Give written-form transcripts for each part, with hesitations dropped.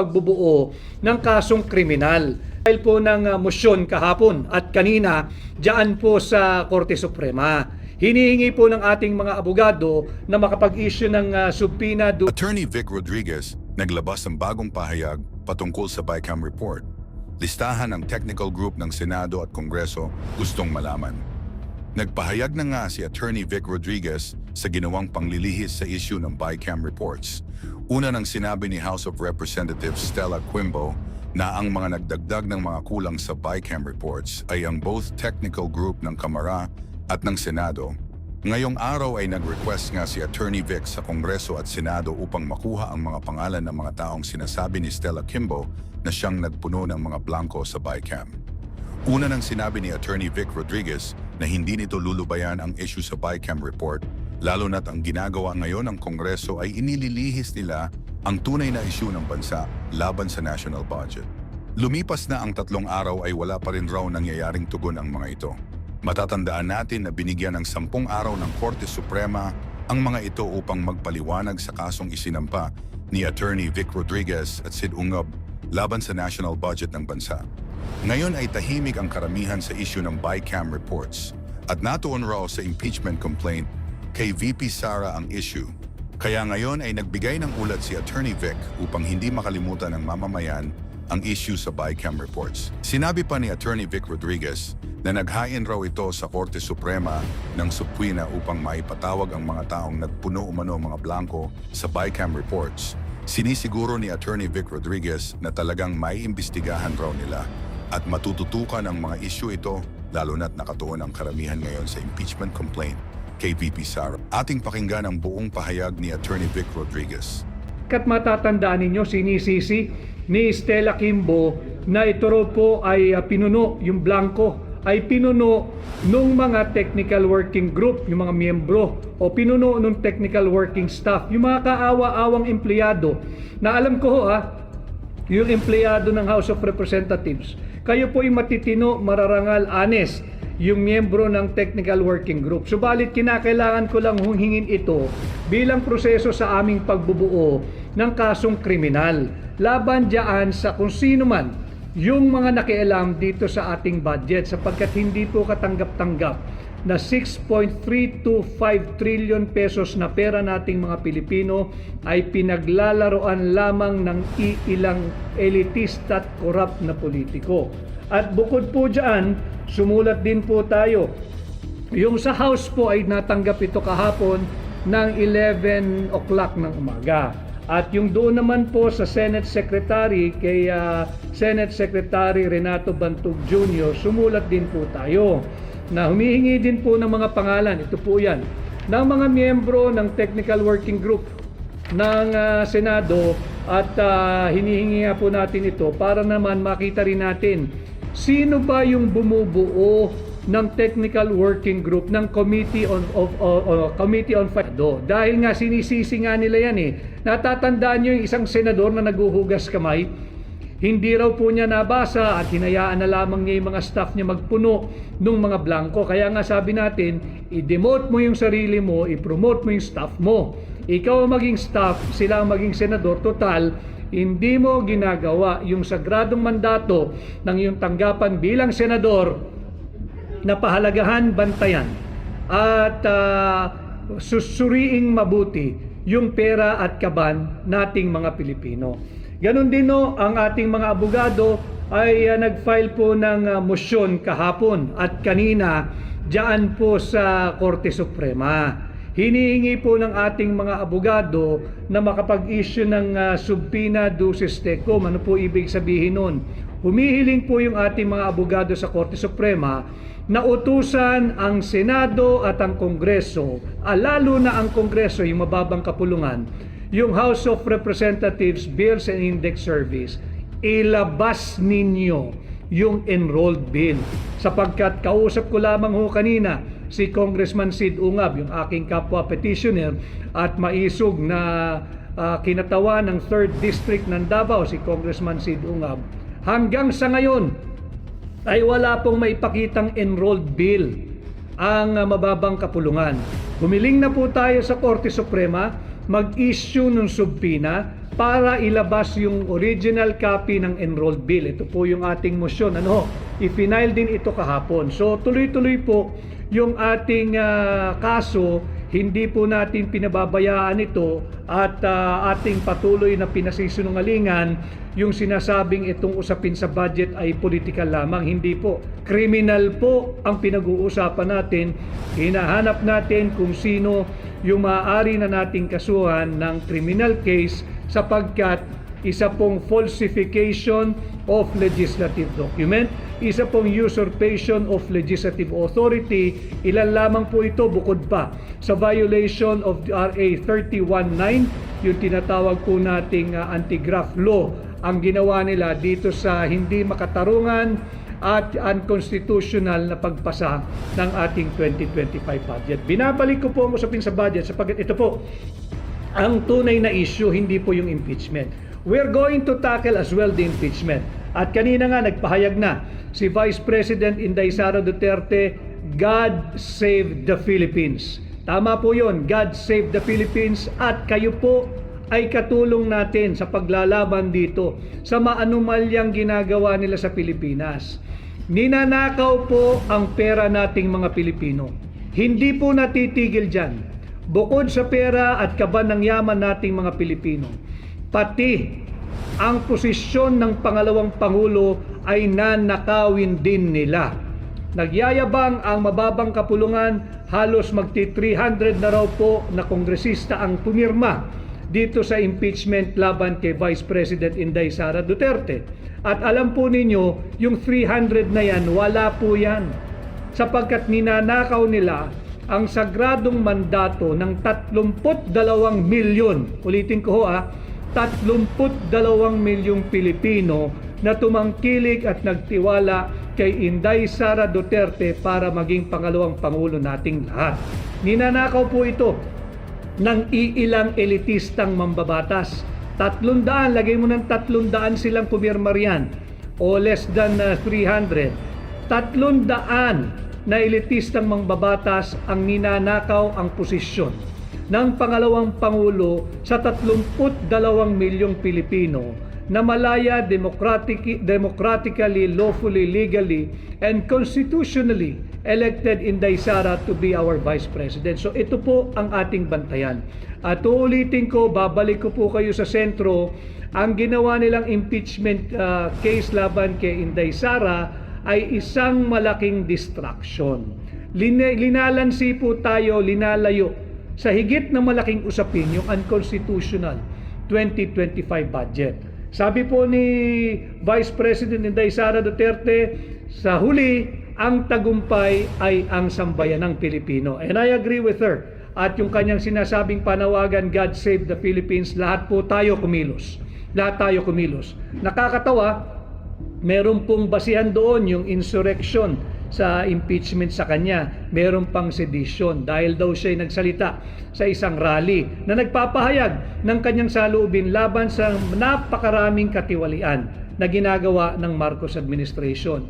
pagbubuo ng kasong kriminal. Dahil po ng motion kahapon at kanina diyan po sa Korte Suprema. Hinihingi po ng ating mga abogado na makapag-issue ng subpoena. Attorney Vic Rodriguez naglabas ng bagong pahayag patungkol sa BICAM report. Listahan ng technical group ng Senado at Kongreso gustong malaman. Nagpahayag na nga si Attorney Vic Rodriguez sa ginawang panglilihis sa issue ng BICAM reports. Una nang sinabi ni House of Representatives Stella Quimbo na ang mga nagdagdag ng mga kulang sa BICAM reports ay ang both technical group ng Kamara at ng Senado. Ngayong araw ay nag-request nga si Attorney Vic sa Kongreso at Senado upang makuha ang mga pangalan ng mga taong sinasabi ni Stella Quimbo na siyang nagpuno ng mga blanco sa BICAM. Una nang sinabi ni Attorney Vic Rodriguez na hindi nito lulubayan ang issue sa BICAM report, lalo na't ang ginagawa ngayon ng Kongreso ay inililihis nila ang tunay na issue ng bansa laban sa national budget. Lumipas na ang 3 araw ay wala pa rin raw nangyayaring tugon ang mga ito. Matatandaan natin na binigyan ng 10 araw ng Korte Suprema ang mga ito upang magpaliwanag sa kasong isinampa ni Attorney Vic Rodriguez at Sid Ungab laban sa national budget ng bansa. Ngayon ay tahimik ang karamihan sa issue ng BICAM reports at natuon raw sa impeachment complaint kay VP Sara ang issue. Kaya ngayon ay nagbigay ng ulat si Attorney Vic upang hindi makalimutan ng mamamayan ang issue sa BICAM reports. Sinabi pa ni Attorney Vic Rodriguez na naghain raw ito sa Korte Suprema ng subpoena upang maipatawag ang mga taong nagpuno umano mga blanco sa BICAM reports. Sinisiguro ni Attorney Vic Rodriguez na talagang may imbestigahan raw nila at matututukan ang mga issue ito lalo na't nakatuon ang karamihan ngayon sa impeachment complaint kay VP Sara. Ating pakinggan ang buong pahayag ni Attorney Vic Rodriguez. Kat matatandaan ninyo, sinisisi ni Stella Quimbo na ito raw po ay pinuno, yung blanco ay pinuno nung mga technical working group, yung mga miyembro o pinuno nung technical working staff, yung mga kaawa-awang empleyado na alam ko yung empleyado ng House of Representatives, kayo po ay matitino, mararangal, honest, yung miyembro ng technical working group. Subalit kinakailangan ko lang hingin ito bilang proseso sa aming pagbubuo ng kasong kriminal laban diyan sa kung sino man yung mga nakialam dito sa ating budget sapagkat hindi po katanggap-tanggap na 6.325 trillion pesos na pera nating mga Pilipino ay pinaglalaroan lamang ng iilang elitista at korap na politiko. At bukod po dyan, sumulat din po tayo. Yung sa House po ay natanggap ito kahapon ng 11 o'clock ng umaga. At yung doon naman po sa Senate Secretary kay Senate Secretary Renato Bantog Jr., sumulat din po tayo na humihingi din po ng mga pangalan, ito po yan, ng mga miyembro ng Technical Working Group ng Senado at hinihingi nga po natin ito para naman makita rin natin sino ba yung bumubuo ng Technical Working Group ng Committee on Finance. Dahil nga sinisisi nga nila yan Natatandaan nyo yung isang senador na naguhugas kamay, hindi raw po niya nabasa at hinayaan na lamang niya yung mga staff niya magpuno ng mga blanco. Kaya nga sabi natin, i-demote mo yung sarili mo, i-promote mo yung staff mo. Ikaw ang maging staff, sila ang maging senador. Total, hindi mo ginagawa yung sagradong mandato ng iyong tanggapan bilang senador na pahalagahan, bantayan at susuriing mabuti yung pera at kaban nating mga Pilipino. Ganon din ang ating mga abogado ay nag-file po ng motion kahapon at kanina diyan po sa Korte Suprema. Hinihingi po ng ating mga abogado na makapag-issue ng subpoena duces tecum. Ano po ibig sabihin nun? Humihiling po yung ating mga abogado sa Korte Suprema na utusan ang Senado at ang Kongreso, lalo na ang Kongreso, yung mababang kapulungan, yung House of Representatives Bills and Index Service, ilabas ninyo yung enrolled bill. Sapagkat kausap ko lamang kanina si Congressman Sid Ungab, yung aking kapwa petitioner at maisog na kinatawan ng 3rd District ng Davao, si Congressman Sid Ungab. Hanggang sa ngayon ay wala pong maipakitang enrolled bill ang mababang kapulungan. Humiling na po tayo sa Korte Suprema mag-issue ng subpoena para ilabas yung original copy ng enrolled bill. Ito po yung ating motion. I-file din ito kahapon. So tuloy-tuloy po yung ating kaso. Hindi po natin pinababayaan ito at ating patuloy na pinasisinungalingan yung sinasabing itong usapin sa budget ay political lamang. Hindi po. Criminal po ang pinag-uusapan natin. Hinahanap natin kung sino yung maaari na nating kasuhan ng criminal case sapagkat isa pong falsification of legislative document, isa pong usurpation of legislative authority. Ilan lamang po ito bukod pa sa violation of RA 319, yung tinatawag po nating anti-graft law, ang ginawa nila dito sa hindi makatarungan at unconstitutional na pagpasa ng ating 2025 budget. Binabalik ko po ang usapin sa budget sapagkat ito po ang tunay na issue, hindi po yung impeachment. We're going to tackle as well the impeachment. At kanina nga nagpahayag na si Vice President Inday Sara Duterte, God save the Philippines. Tama po yun, God save the Philippines, at kayo po ay katulong natin sa paglalaban dito sa maanumalyang ginagawa nila sa Pilipinas. Ninanakaw po ang pera nating mga Pilipino. Hindi po natitigil dyan. Bukod sa pera at kaban ng yaman nating mga Pilipino, pati ang posisyon ng pangalawang Pangulo ay nanakawin din nila. Nagyayabang ang mababang kapulungan, halos magti-300 na raw po na kongresista ang pumirma dito sa impeachment laban kay Vice President Inday Sara Duterte. At alam po ninyo, yung 300 na yan, wala po yan. Sapagkat ninanakaw nila ang sagradong mandato ng 32 milyon, ulitin ko 32 milyong Pilipino na tumangkilik at nagtiwala kay Inday Sara Duterte para maging pangalawang Pangulo nating lahat. Ninanakaw po ito ng iilang elitistang mambabatas. 300, lagay mo ng 300 silang pumirma riyan, o less than 300. 300 na elitistang mambabatas ang ninanakaw ang posisyon ng pangalawang Pangulo sa 32 milyong Pilipino na malaya democratically, lawfully, legally, and constitutionally elected Inday Sara to be our Vice President. So ito po ang ating bantayan. At uulitin ko, babalik ko po kayo sa sentro, ang ginawa nilang impeachment case laban kay Inday Sara ay isang malaking distraction. Linalansi po tayo, linalayo sa higit na malaking usapin, yung unconstitutional 2025 budget. Sabi po ni Vice President Inday Sara Duterte, sa huli, ang tagumpay ay ang sambayanang Pilipino. And I agree with her. At yung kanyang sinasabing panawagan, God save the Philippines, lahat po tayo kumilos. Lahat tayo kumilos. Nakakatawa, meron pong basihan doon yung insurrection sa impeachment sa kanya. Meron pang sedition dahil daw siya nagsalita sa isang rally na nagpapahayag ng kanyang saloobin laban sa napakaraming katiwalian na ginagawa ng Marcos administration.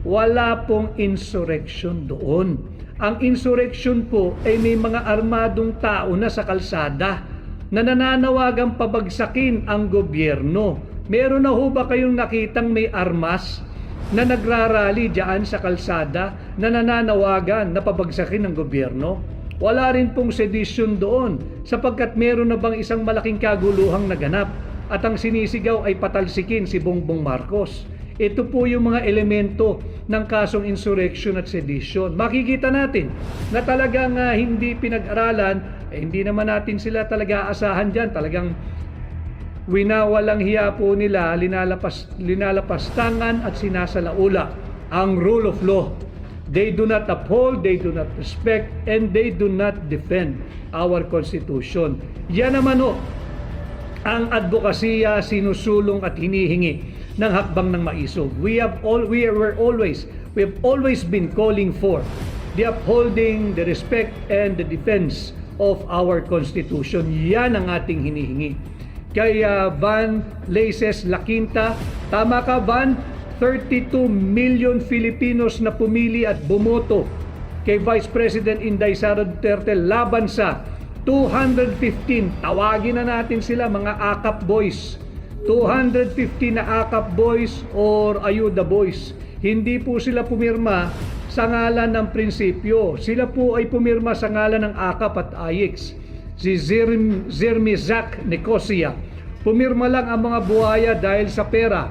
Wala pong insurrection doon. Ang insurrection po ay may mga armadong tao na sa kalsada na nananawagang pabagsakin ang gobyerno. Meron na ho ba kayong nakitang may armas na nagrarally diyan sa kalsada na nananawagan na pabagsakin ng gobyerno? Wala rin pong sedition doon sapagkat meron na bang isang malaking kaguluhang naganap at ang sinisigaw ay patalsikin si Bongbong Marcos. Ito po yung mga elemento ng kasong insurrection at sedition. Makikita natin na talagang hindi pinag-aralan, hindi naman natin sila talaga asahan dyan. Talagang winawalang hiya po nila, linalapastangan at sinasalaula ang rule of law. They do not uphold, they do not respect, and they do not defend our Constitution. Yan naman o ang advokasya sinusulong at hinihingi ng hakbang ng maisog. We have always been calling for the upholding, the respect, and the defense of our Constitution. Yan ang ating hinihingi. Kay Van Laces Laquinta, tama ka Van, 32 million Filipinos na pumili at bumoto kay Vice President Inday Sara Duterte laban sa 215, tawagin na natin sila mga AKAP boys. 250 na AKAP boys or Ayuda boys. Hindi po sila pumirma sa ngalan ng prinsipyo. Sila po ay pumirma sa ngalan ng AKAP at AIX. Si Zermizak Nicosia. Pumirma lang ang mga buhaya dahil sa pera.